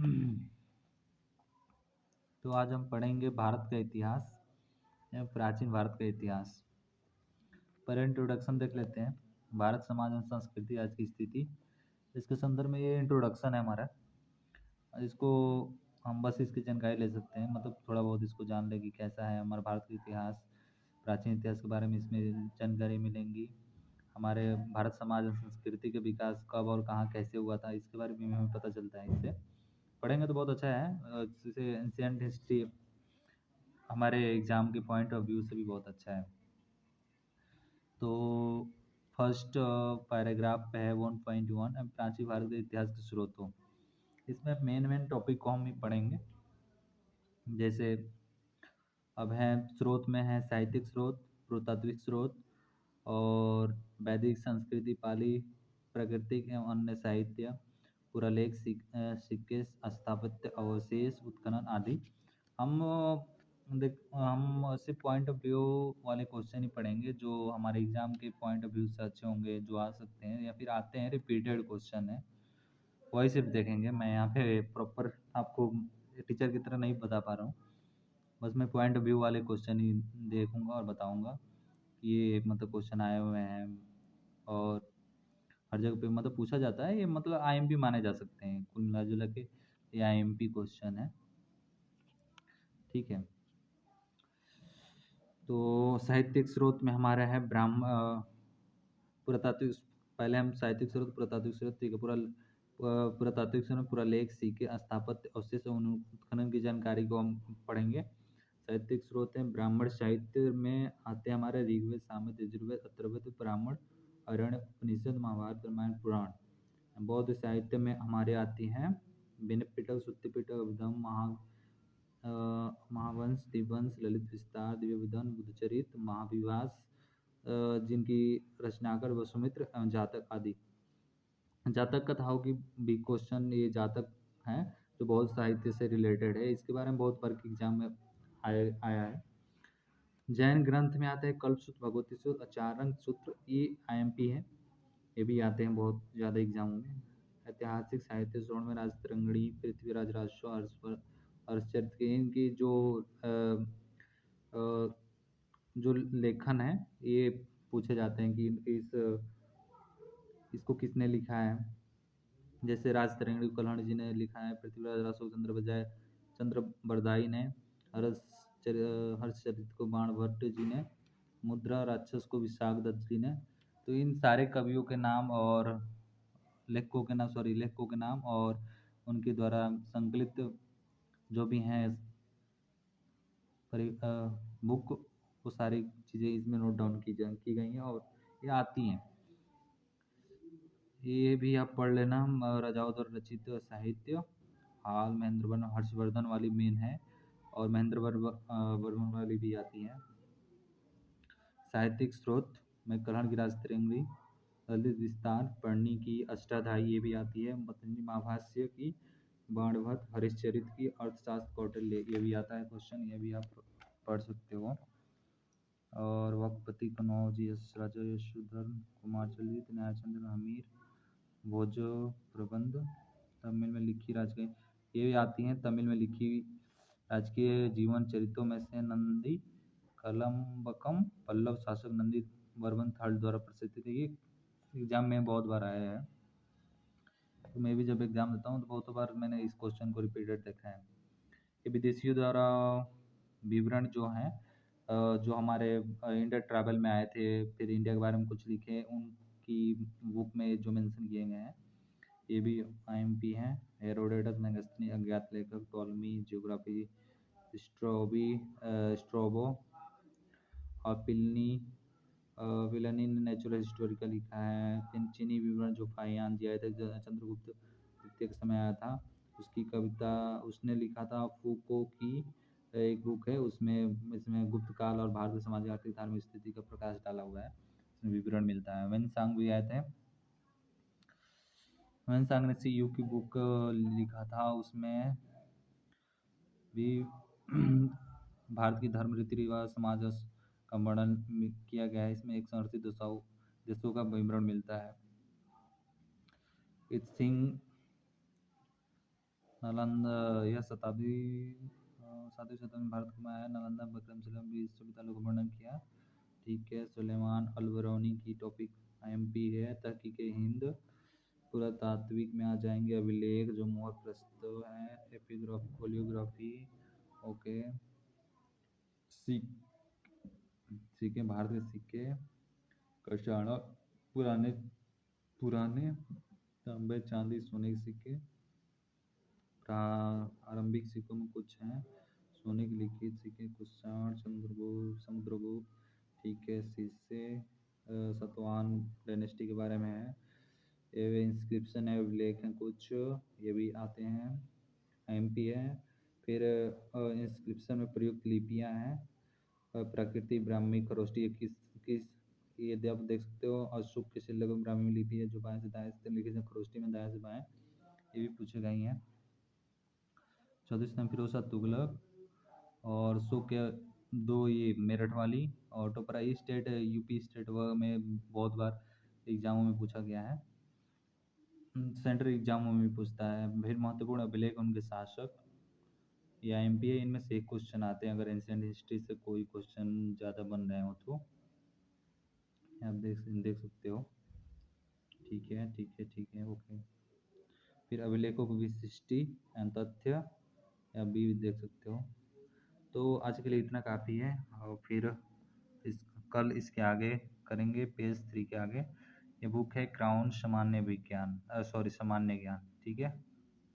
तो आज हम पढ़ेंगे भारत का इतिहास या प्राचीन भारत का इतिहास। पर इंट्रोडक्शन देख लेते हैं। भारत समाज एवं संस्कृति आज की स्थिति, इसके संदर्भ में ये इंट्रोडक्शन है हमारा। इसको हम बस इसकी जानकारी ले सकते हैं, मतलब थोड़ा बहुत इसको जान ले कि कैसा है हमारा भारत का इतिहास, प्राचीन इतिहास के बारे में इसमें जानकारी मिलेंगी। हमारे भारत समाज और संस्कृति के विकास कब और कहाँ कैसे हुआ था, इसके बारे में हमें पता चलता है। इससे पढ़ेंगे तो बहुत अच्छा है। जैसे एंशियंट हिस्ट्री हमारे एग्जाम के पॉइंट ऑफ व्यू से भी बहुत अच्छा है। तो फर्स्ट पैराग्राफ पे है 1.1 प्राचीन भारत के इतिहास के स्रोतों। इसमें मेन टॉपिक को हम ही पढ़ेंगे। जैसे अब है स्रोत में है साहित्यिक स्रोत, पुरातात्विक स्रोत और वैदिक संस्कृति, पाली, प्राकृतिक एवं अन्य साहित्य, पुरालेख, सिक्के, स्थापत्य अवशेष, उत्खनन आदि। हम ऐसे पॉइंट ऑफ व्यू वाले क्वेश्चन ही पढ़ेंगे जो हमारे एग्जाम के पॉइंट ऑफ व्यू से अच्छे होंगे, जो आ सकते हैं या फिर आते हैं, रिपीटेड क्वेश्चन है, वही सिर्फ देखेंगे। मैं यहाँ पे प्रॉपर आपको टीचर की तरह नहीं बता पा रहा हूँ, बस मैं पॉइंट ऑफ व्यू वाले क्वेश्चन ही देखूंगा और बताऊंगा कि ये मतलब क्वेश्चन आए हुए हैं और हर जगह पे मतलब पूछा जाता है। ये मतलब आईएमपी माने जा सकते हैं, कुल मिला जुला के ये आईएमपी क्वेश्चन है। ठीक है, तो साहित्यिक स्रोत में हमारा है पुरातात्विक। पहले हम साहित्यिक स्रोत, पुरातात्विक स्रोत, ठीक है। पुरातात्विक स्रोत, पुरालेख, सिक्के, स्थापत्य अवशेष और उत्खनन की जानकारी को हम पढ़ेंगे। साहित्यिक स्रोत हैं ब्राह्मण साहित्य में आते हैं हमारे ऋग्वेद, सामवेद, यजुर्वेद, अथर्ववेद, ब्राह्मण, अरण्य, उपनिषद, महाभारत, रामायण, पुराण। बौद्ध साहित्य में हमारे आती हैं विनय पिटक, सुत्ति पिटक, अभिधम, महावंश, दिवंश, ललित विस्तार, दिव्य विधान, बुद्धचरित, महाविभास, जिनकी रचनाकार वसुमित्र एवं जातक आदि। जातक कथाओं की भी क्वेश्चन ये जातक हैं जो बहुत साहित्य से रिलेटेड है। इसके बारे में बहुत बार एग्जाम में आया है। जैन ग्रंथ में आता है कल्पसूत्र, भगवती सूत्र, चारण सूत्र, ये आईएमपी है, ये भी आते हैं बहुत ज़्यादा एग्जामों में। ऐतिहासिक साहित्य श्रवण में राजतरंगिणी, पृथ्वीराज राजस्व, हर्षचरित, इनकी जो लेखन है ये पूछे जाते हैं कि इसको किसने लिखा है। जैसे राजतरंगिणी कल्हण जी ने लिखा है, पृथ्वीराज राजस्व चंद्र बरदाई ने, हर्षचरित को बाण भट्ट जी ने, मुद्रा राक्षस को विशाख दत्त जी ने। तो इन सारे कवियों के नाम और लेखकों के नाम और उनके द्वारा संकलित जो भी हैं बुक, वो सारी चीज़ें इसमें नोट डाउन की गई हैं और ये आती हैं। ये भी आप पढ़ लेना। राजाओं द्वारा रचित साहित्य, हाल महेंद्र वर्मन, हर्षवर्धन वाली मेन है और वर्मन वाली भी आती है। साहित्यिक स्रोत में कल्हण की राजतरंगिणी, ललित विस्तार, पढ़नी की अष्टाध्यायी ये भी आती है, पतंजलि महाभाष्य की, बाणभट्ट, हरिश्चरित की, अर्थशास्त्र कौटिल्य ये भी आता है क्वेश्चन, ये भी आप पढ़ सकते हो। और वक्पति कनौजी, राजा यशोधर कुमार चलित, न्यायचंद्र हमीर, भोज प्रबंध, तमिल में लिखी राजकीय ये आती हैं। तमिल में लिखी राजकीय जीवन चरित्रों में से नंदी कलम्बकम, पल्लव शासक नंदी वर्मन थर्ड द्वारा प्रसिद्ध थी। ये एग्जाम में बहुत बार आया है, तो मैं भी जब एग्जाम देता हूँ तो बहुत बार मैंने इस क्वेश्चन को रिपीटेड देखा है। ये विदेशियों द्वारा विवरण जो हैं जो हमारे इंडिया ट्रैवल में आए थे, फिर इंडिया के बारे में कुछ लिखे, उनकी बुक में जो मेंशन किए गए हैं ये भी आईएमपी हैं। हेरोडोटस, मेगास्थनी, अज्ञात लेखक, टॉलमी, ज्योग्राफी, स्ट्रोबो और प्लिनी ने नेचुरल हिस्टोरिकल लिखा है। चीनी विवरण जो फाहियान जी आए थे, चंद्रगुप्त द्वितीय के समय आया था, उसकी कविता उसने लिखा था। फूको की एक बुक है, इसमें गुप्त काल और भारतीय सामाजिक आर्थिक धार्मिक स्थिति का प्रकाश डाला हुआ है, इसमें विवरण मिलता है। वेनसांग भी आए थे, वेनसांग ने सीयू की बुक लिखा था, उसमें भी भारत की धर्म, रीति रिवाज, समाज का वर्णन किया गया है। इसमें 138 देशों का विवरण मिलता है। नालंदा यह सातवीं शताब्दी में भारत में आया। नालंदा विक्रमशिला विश्वविद्यालय का वर्णन किया। ठीक है। सुलेमान अल बरूनी की टॉपिक IMP है। तहकीक हिंद पुरातात्विक में आ जाएंगे। अभिलेख जो मोहर प्रस्तुत है। Epigraphy calligraphy okay. सिक्के भारत के सिक्के कषाण पुराने पुराने तांबे चांदी सोने के सिक्के प्रारंभिक सिक्कों में कुछ हैं। सोने के लिखित सिक्के कुषाण समुद्रगुप्त ठीक है। शीशे सतवाहन डायनेस्टी के बारे में है। ये इंस्क्रिप्शन है अभिलेख हैं कुछ ये भी आते हैं। IMP है। फिर इंस्क्रिप्शन में प्रयुक्त लिपियां हैं। प्रकृति ब्राह्मी खरोष्टी किस किस ये आप देख सकते हो। अशोक के शिलालेख में ब्राह्मी लिपि है जो बाएं से दाएं से लिखित है। खरोष्टी में दाएं से बाएं ये भी पूछे गए हैं। 14 फिरोज शाह तुगलक और शो के दो ये मेरठ वाली और टोपरा स्टेट UP स्टेट में बहुत बार एग्जामों में पूछा गया है। सेंट्रल एग्जामों में भी पूछता है। फिर महत्वपूर्ण अभिलेख उनके शासक या IMP है। इनमें से एक क्वेश्चन आते हैं अगर एंशिएंट हिस्ट्री से कोई क्वेश्चन ज़्यादा बन रहे हो तो आप देख सकते हो। ठीक है ठीक है ठीक है ओके। फिर अभिलेखों की विशिष्टि एंड तथ्य या भी देख सकते हो। तो आज के लिए इतना काफ़ी है और फिर कल इसके आगे करेंगे पेज 3 के आगे। ये बुक है क्राउन सामान्य विज्ञान सामान्य ज्ञान। ठीक है।